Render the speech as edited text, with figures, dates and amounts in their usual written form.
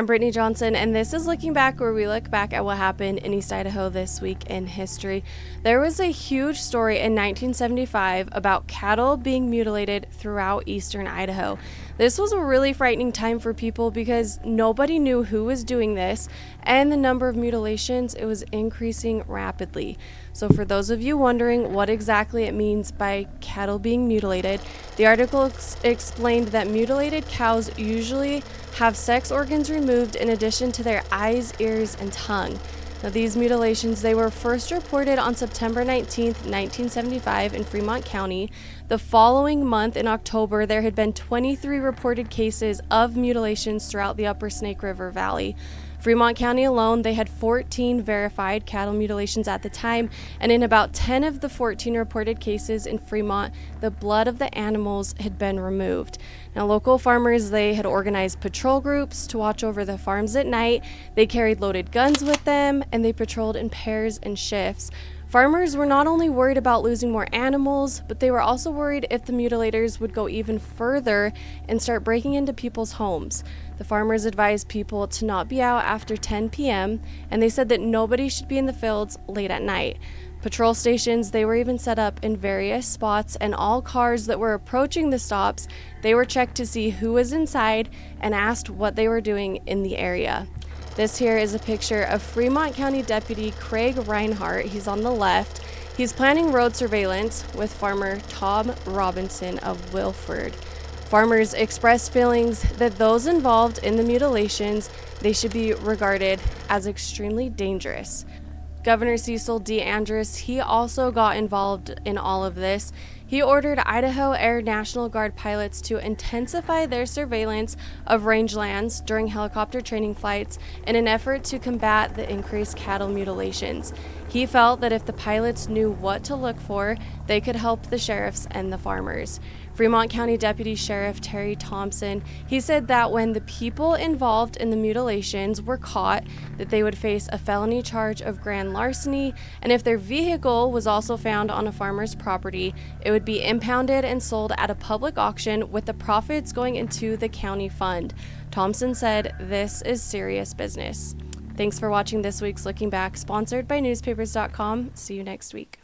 I'm Brittany Johnson, and this is Looking Back, where we look back at what happened in East Idaho this week in history. There was a huge story in 1975 about cattle being mutilated throughout eastern Idaho. This was a really frightening time for people because nobody knew who was doing this, and the number of mutilations, it was increasing rapidly. So for those of you wondering what exactly it means by cattle being mutilated, the article explained that mutilated cows usually have sex organs removed in addition to their eyes, ears, and tongue. Now, these mutilations, they were first reported on September 19th, 1975 in Fremont County. The following month, in October, there had been 23 reported cases of mutilations throughout the upper Snake River Valley. Fremont County alone, they had 14 verified cattle mutilations at the time, and in about 10 of the 14 reported cases in Fremont, the blood of the animals had been removed. Now, local farmers, they had organized patrol groups to watch over the farms at night. They carried loaded guns with them, and they patrolled in pairs and shifts. Farmers were not only worried about losing more animals, but they were also worried if the mutilators would go even further and start breaking into people's homes. The farmers advised people to not be out after 10 p.m., and they said that nobody should be in the fields late at night. Patrol stations, they were even set up in various spots, and all cars that were approaching the stops, they were checked to see who was inside and asked what they were doing in the area. This here is a picture of Fremont County Deputy Craig Reinhardt. He's on the left. He's planning road surveillance with farmer Tom Robinson of Wilford. Farmers expressed feelings that those involved in the mutilations, they should be regarded as extremely dangerous. Governor Cecil D. Andrus, he also got involved in all of this. He ordered Idaho Air National Guard pilots to intensify their surveillance of rangelands during helicopter training flights in an effort to combat the increased cattle mutilations. He felt that if the pilots knew what to look for, they could help the sheriffs and the farmers. Fremont County Deputy Sheriff Terry Thompson, he said that when the people involved in the mutilations were caught, that they would face a felony charge of grand larceny, and if their vehicle was also found on a farmer's property, it would be impounded and sold at a public auction with the profits going into the county fund. Thompson said, "This is serious business." Thanks for watching this week's Looking Back, sponsored by newspapers.com. See you next week.